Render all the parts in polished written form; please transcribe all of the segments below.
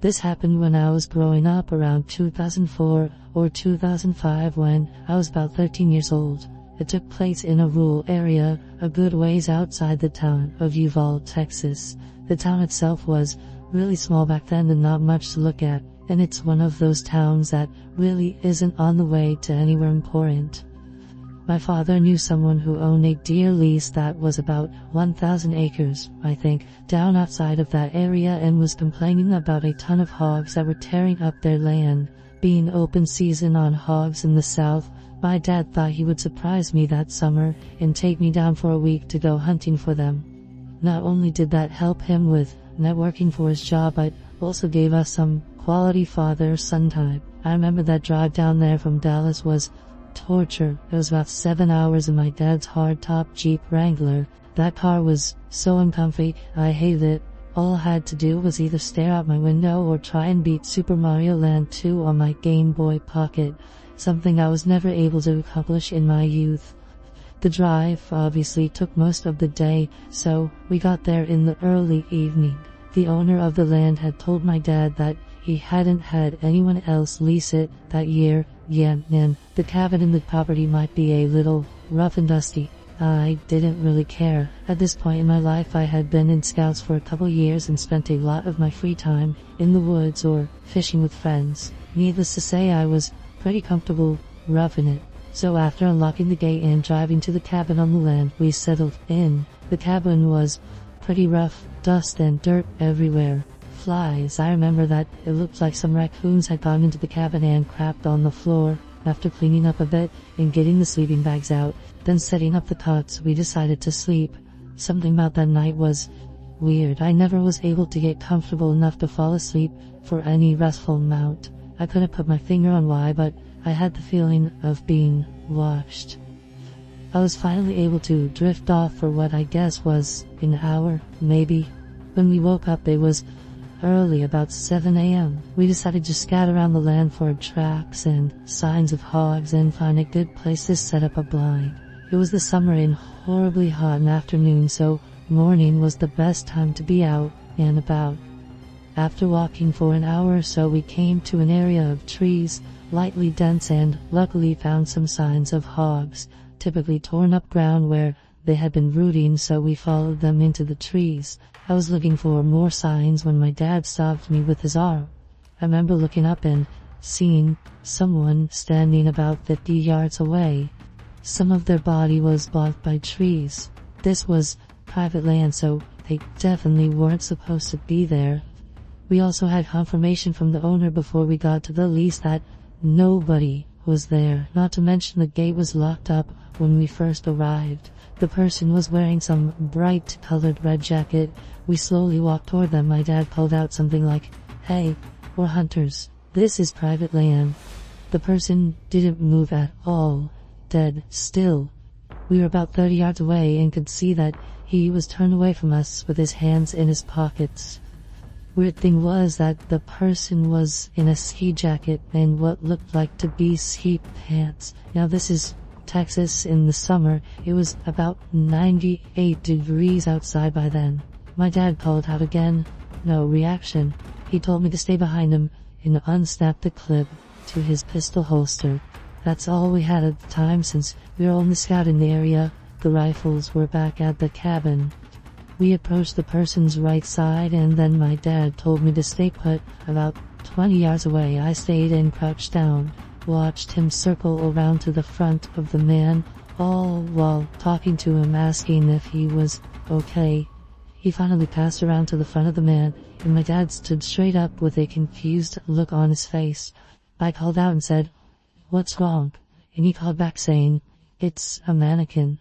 This happened when I was growing up around 2004 or 2005 when I was about 13 years old. It took place in a rural area, a good ways outside the town of Uvalde, Texas. The town itself was really small back then and not much to look at, and it's one of those towns that really isn't on the way to anywhere important. My father knew someone who owned a deer lease that was about 1,000 acres, I think, down outside of that area and was complaining about a ton of hogs that were tearing up their land. Being open season on hogs in the south, my dad thought he would surprise me that summer and take me down for a week to go hunting for them. Not only did that help him with networking for his job, but also gave us some quality father-son time. I remember that drive down there from Dallas was torture. It was about 7 hours in my dad's hardtop Jeep Wrangler. That car was so uncomfy, I hated it. All I had to do was either stare out my window or try and beat Super Mario Land 2 on my Game Boy Pocket, something I was never able to accomplish in my youth. The drive obviously took most of the day, so we got there in the early evening. The owner of the land had told my dad that he hadn't had anyone else lease it that year, and the cabin in the property might be a little rough and dusty. I didn't really care. At this point in my life I had been in scouts for a couple years and spent a lot of my free time in the woods or fishing with friends. Needless to say, I was pretty comfortable roughing it. So after unlocking the gate and driving to the cabin on the land, we settled in. The cabin was pretty rough, dust and dirt everywhere. Flies. I remember that it looked like some raccoons had gone into the cabin and crapped on the floor. After cleaning up a bit and getting the sleeping bags out, then setting up the cots, we decided to sleep. Something about that night was weird. I never was able to get comfortable enough to fall asleep for any restful amount. I couldn't put my finger on why, but I had the feeling of being watched. I was finally able to drift off for what I guess was an hour, maybe. When we woke up, it was early, about 7 a.m. We decided to scatter around the land for tracks and signs of hogs and find a good place to set up a blind. It was the summer and horribly hot in the afternoon, so morning was the best time to be out and about. After walking for an hour or so, we came to an area of trees, lightly dense, and luckily found some signs of hogs, typically torn up ground where they had been rooting, so we followed them into the trees. I was looking for more signs when my dad stopped me with his arm. I remember looking up and seeing someone standing about 50 yards away. Some of their body was blocked by trees. This was private land, so they definitely weren't supposed to be there. We also had confirmation from the owner before we got to the lease that nobody was there, not to mention the gate was locked up when we first arrived. The person was wearing some bright colored red jacket. We slowly walked toward them. My dad pulled out something like, "Hey, we're hunters. This is private land." The person didn't move at all, dead still. We were about 30 yards away and could see that he was turned away from us with his hands in his pockets. Weird thing was that the person was in a ski jacket and what looked like to be ski pants. Now this is Texas in the summer. It was about 98 degrees outside by then. My dad called out again. No reaction. He told me to stay behind him and unsnapped the clip to his pistol holster. That's all we had at the time since we were only scouting the area. The rifles were back at the cabin. We approached the person's right side and then my dad told me to stay put. About 20 yards away, I stayed and crouched down, watched him circle around to the front of the man, all while talking to him, asking if he was okay. He finally passed around to the front of the man and my dad stood straight up with a confused look on his face. I called out and said, "What's wrong?" And he called back saying, "It's a mannequin."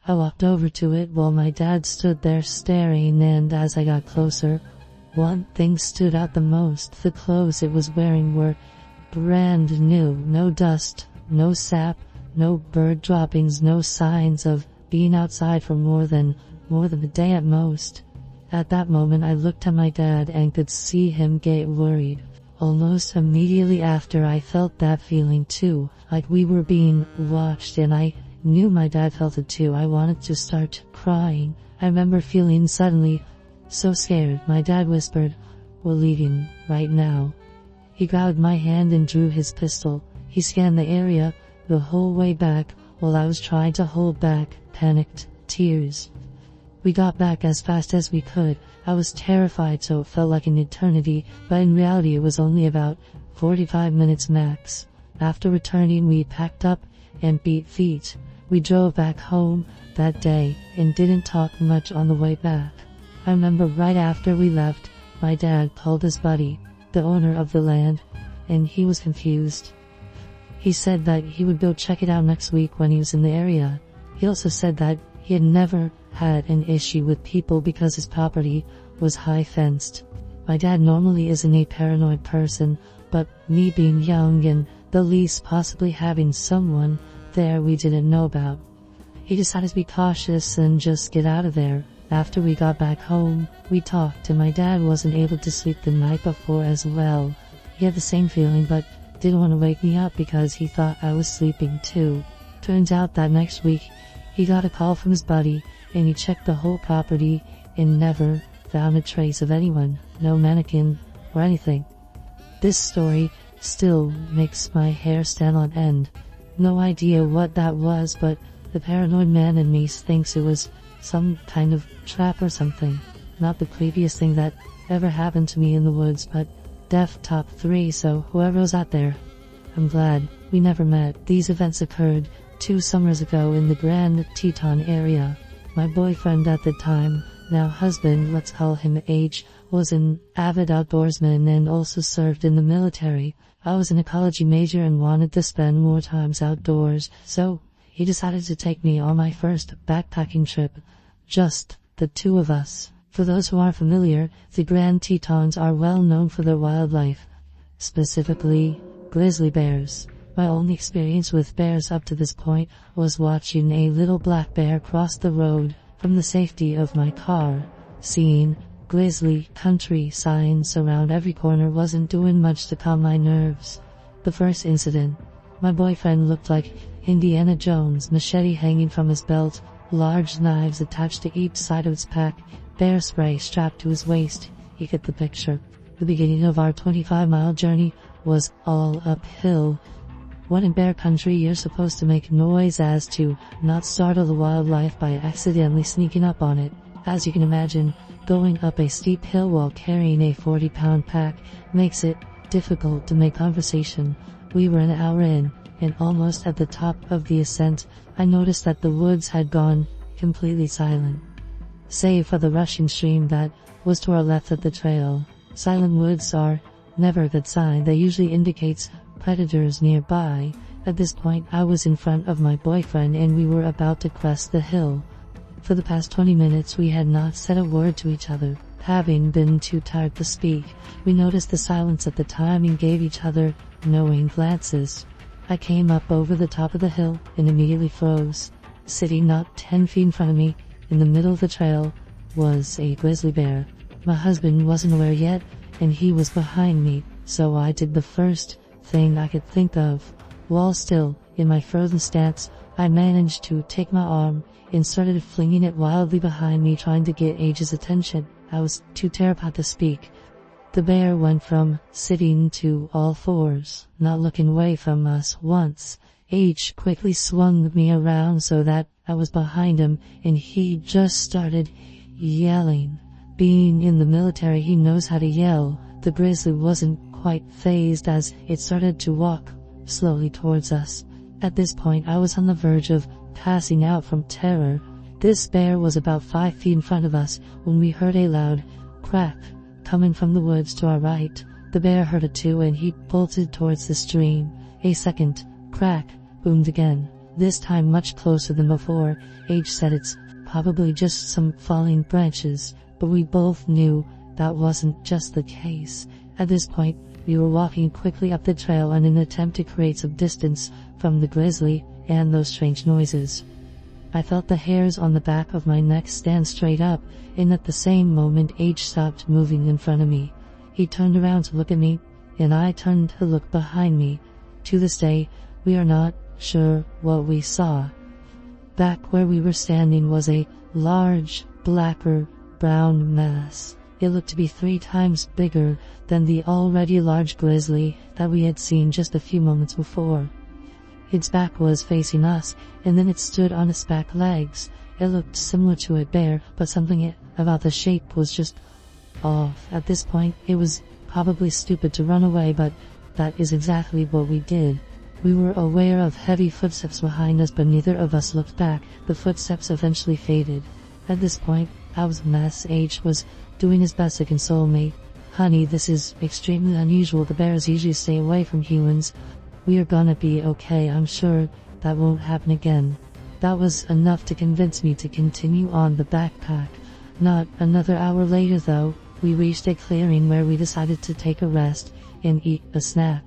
I walked over to it while my dad stood there staring, and as I got closer, one thing stood out the most. The clothes it was wearing were brand new. No dust, no sap, no bird droppings, no signs of being outside for more than a day at most. At that moment I looked at my dad and could see him get worried. Almost immediately after, I felt that feeling too, like we were being watched, and I knew my dad felt it too. I wanted to start crying. I remember feeling suddenly so scared. My dad whispered, "We're leaving, right now." He grabbed my hand and drew his pistol. He scanned the area the whole way back while I was trying to hold back panicked tears. We got back as fast as we could. I was terrified, so it felt like an eternity, but in reality it was only about 45 minutes max. After returning, we packed up and beat feet. We drove back home that day and didn't talk much on the way back. I remember right after we left, my dad called his buddy, the owner of the land, and he was confused. He said that he would go check it out next week when he was in the area. He also said that he had never had an issue with people because his property was high fenced. My dad normally isn't a paranoid person, but me being young and the lease possibly having someone there we didn't know about, he decided to be cautious and just get out of there. After we got back home, we talked, and my dad wasn't able to sleep the night before as well. He had the same feeling but didn't want to wake me up because he thought I was sleeping too. Turns out that next week, he got a call from his buddy, and he checked the whole property and never found a trace of anyone, no mannequin or anything. This story still makes my hair stand on end. No idea what that was, but the paranoid man in me thinks it was some kind of trap or something. Not the creepiest thing that ever happened to me in the woods, but def top 3, so whoever was out there, I'm glad we never met. These events occurred 2 summers ago in the Grand Teton area. My boyfriend at the time, now husband, let's call him H, was an avid outdoorsman and also served in the military. I was an ecology major and wanted to spend more times outdoors, so he decided to take me on my first backpacking trip, just the 2 of us. For those who aren't familiar, the Grand Tetons are well known for their wildlife, specifically grizzly bears. My only experience with bears up to this point was watching a little black bear cross the road from the safety of my car. Seeing grizzly country signs around every corner wasn't doing much to calm my nerves. The first incident, my boyfriend looked like Indiana Jones, machete hanging from his belt, large knives attached to each side of his pack, bear spray strapped to his waist. You get the picture. The beginning of our 25-mile journey was all uphill. When in bear country, you're supposed to make noise as to not startle the wildlife by accidentally sneaking up on it. As you can imagine, going up a steep hill while carrying a 40-pound pack makes it difficult to make conversation. We were an hour in, and almost at the top of the ascent, I noticed that the woods had gone completely silent, save for the rushing stream that was to our left of the trail. Silent woods are never a good sign. They usually indicates predators nearby. At this point, I was in front of my boyfriend and we were about to crest the hill. For the past 20 minutes we had not said a word to each other. Having been too tired to speak, we noticed the silence at the time and gave each other knowing glances. I came up over the top of the hill and immediately froze. Sitting not 10 feet in front of me, in the middle of the trail, was a grizzly bear. My husband wasn't aware yet, and he was behind me, so I did the first thing I could think of. While still in my frozen stance, I managed to take my arm and started flinging it wildly behind me, trying to get H's attention. I was too terrified to speak. The bear went from sitting to all fours, not looking away from us once. H quickly swung me around so that I was behind him, and he just started yelling. Being in the military, he knows how to yell. The grizzly wasn't quite phased as it started to walk slowly towards us. At this point, I was on the verge of passing out from terror. This bear was about 5 feet in front of us when we heard a loud crack coming from the woods to our right. The bear heard it too, and he bolted towards the stream. A second crack boomed again, this time much closer than before. H said it's probably just some falling branches, but we both knew that wasn't just the case. At this point, we were walking quickly up the trail in an attempt to create some distance from the grizzly and those strange noises. I felt the hairs on the back of my neck stand straight up, and at the same moment H stopped moving in front of me. He turned around to look at me, and I turned to look behind me. To this day, we are not sure what we saw. Back where we were standing was a large, blacker, brown mass. It looked to be 3 times bigger than the already large grizzly that we had seen just a few moments before. Its back was facing us, and then it stood on its back legs. It looked similar to a bear, but something about the shape was just off. At this point, it was probably stupid to run away, but that is exactly what we did. We were aware of heavy footsteps behind us, but neither of us looked back. The footsteps eventually faded. At this point, I was a mess. H was doing his best to console me. "Honey, this is extremely unusual. The bears usually stay away from humans. We are gonna be okay. I'm sure that won't happen again." That was enough to convince me to continue on the backpack. Not another hour later though, we reached a clearing where we decided to take a rest and eat a snack.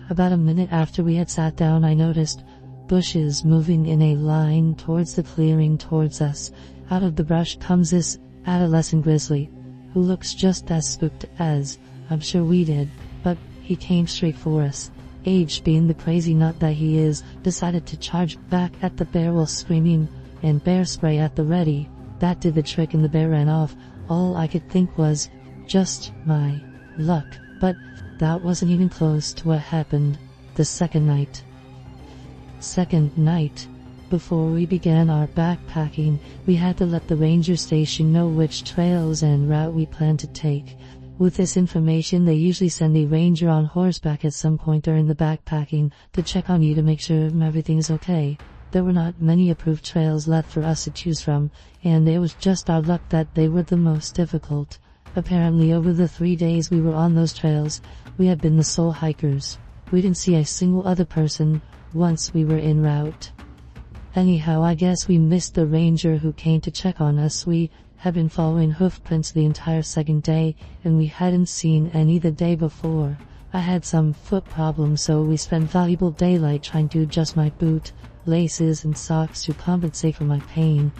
About a minute after we had sat down, I noticed bushes moving in a line towards the clearing towards us. Out of the brush comes this adolescent grizzly, who looks just as spooked as I'm sure we did, but he came straight for us. Age, being the crazy nut that he is, decided to charge back at the bear while screaming, and bear spray at the ready. That did the trick and the bear ran off. All I could think was, just my luck. But that wasn't even close to what happened the second night. Before we began our backpacking, we had to let the ranger station know which trails and route we planned to take. With this information, they usually send a ranger on horseback at some point during the backpacking to check on you to make sure everything is okay. There were not many approved trails left for us to choose from, and it was just our luck that they were the most difficult. Apparently, over the 3 days we were on those trails, we had been the sole hikers. We didn't see a single other person once we were en route. Anyhow, I guess we missed the ranger who came to check on us. We had been following hoof prints the entire second day, and we hadn't seen any the day before. I had some foot problems, so we spent valuable daylight trying to adjust my boot, laces, and socks to compensate for my pain.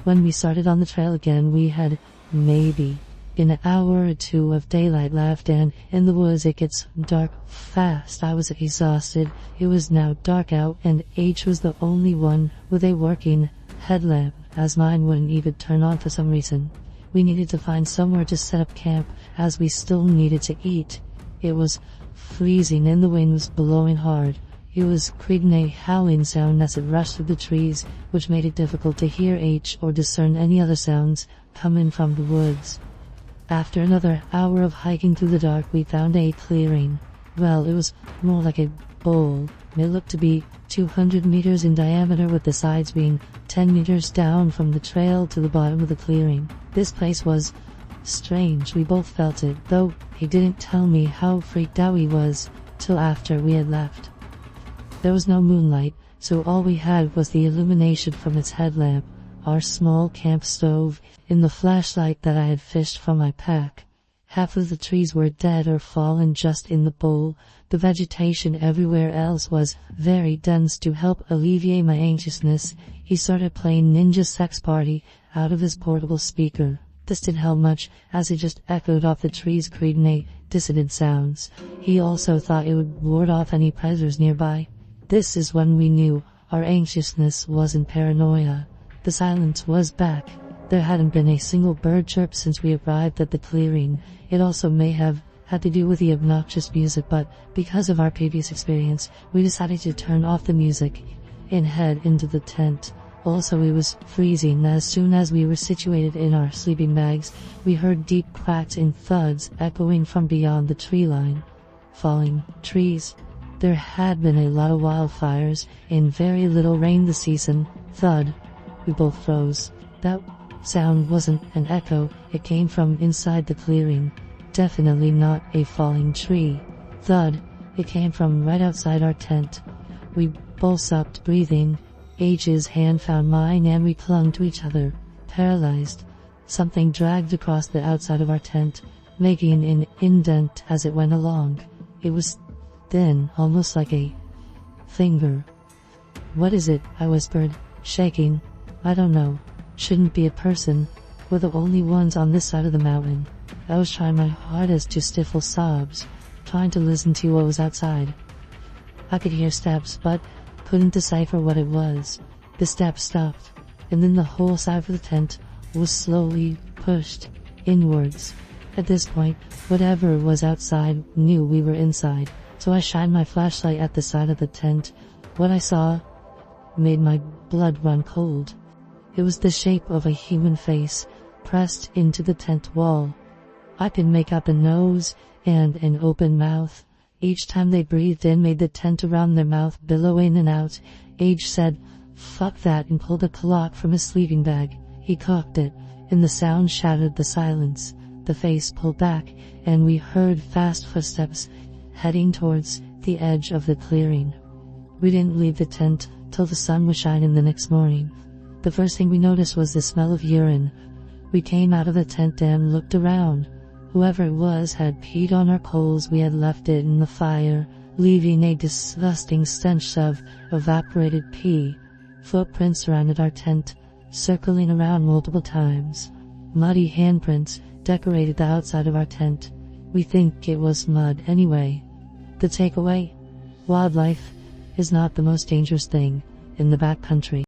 When we started on the trail again, we had maybe an hour or 2 of daylight left, and in the woods it gets dark fast. I was exhausted. It was now dark out, and H was the only one with a working headlamp, as mine wouldn't even turn on for some reason. We needed to find somewhere to set up camp, as we still needed to eat. It was freezing and the wind was blowing hard. It was creating a howling sound as it rushed through the trees, which made it difficult to hear H or discern any other sounds coming from the woods. After another hour of hiking through the dark, we found a clearing. Well, it was more like a bowl. It looked to be 200 meters in diameter, with the sides being 10 meters down from the trail to the bottom of the clearing. This place was strange. We both felt it, though he didn't tell me how freaked out he was till after we had left. There was no moonlight, so all we had was the illumination from its headlamp, our small camp stove, and the flashlight that I had fished from my pack. Half of the trees were dead or fallen just in the bowl. The vegetation everywhere else was very dense. To help alleviate my anxiousness, he started playing Ninja Sex Party out of his portable speaker. This didn't help much, as it just echoed off the trees, creating a dissonant sounds. He also thought it would ward off any predators nearby. This is when we knew our anxiousness wasn't paranoia. The silence was back. There hadn't been a single bird chirp since we arrived at the clearing. It also may have had to do with the obnoxious music, but because of our previous experience, we decided to turn off the music and head into the tent. Also, it was freezing. As soon as we were situated in our sleeping bags, we heard deep cracks and thuds echoing from beyond the tree line. Falling trees. There had been a lot of wildfires and very little rain this season. Thud. We both froze. That sound wasn't an echo, it came from inside the clearing. Definitely not a falling tree. Thud. It came from right outside our tent. We both stopped breathing. H's hand found mine and we clung to each other, paralyzed. Something dragged across the outside of our tent, making an indent as it went along. It was thin, almost like a finger. "What is it?" I whispered, shaking. "I don't know. Shouldn't be a person. We're the only ones on this side of the mountain." I was trying my hardest to stifle sobs, trying to listen to what was outside. I could hear steps, but couldn't decipher what it was. The steps stopped, and then the whole side of the tent was slowly pushed inwards. At this point, whatever was outside knew we were inside, so I shined my flashlight at the side of the tent. What I saw made my blood run cold. It was the shape of a human face, pressed into the tent wall. I could make out a nose and an open mouth. Each time they breathed in made the tent around their mouth billow in and out. Age said, "Fuck that," and pulled a clock from his sleeping bag. He cocked it, and the sound shattered the silence. The face pulled back, and we heard fast footsteps heading towards the edge of the clearing. We didn't leave the tent till the sun was shining the next morning. The first thing we noticed was the smell of urine. We came out of the tent and looked around. Whoever it was had peed on our coals. We had left it in the fire, leaving a disgusting stench of evaporated pee. Footprints surrounded our tent, circling around multiple times. Muddy handprints decorated the outside of our tent. We think it was mud anyway. The takeaway: wildlife is not the most dangerous thing in the backcountry.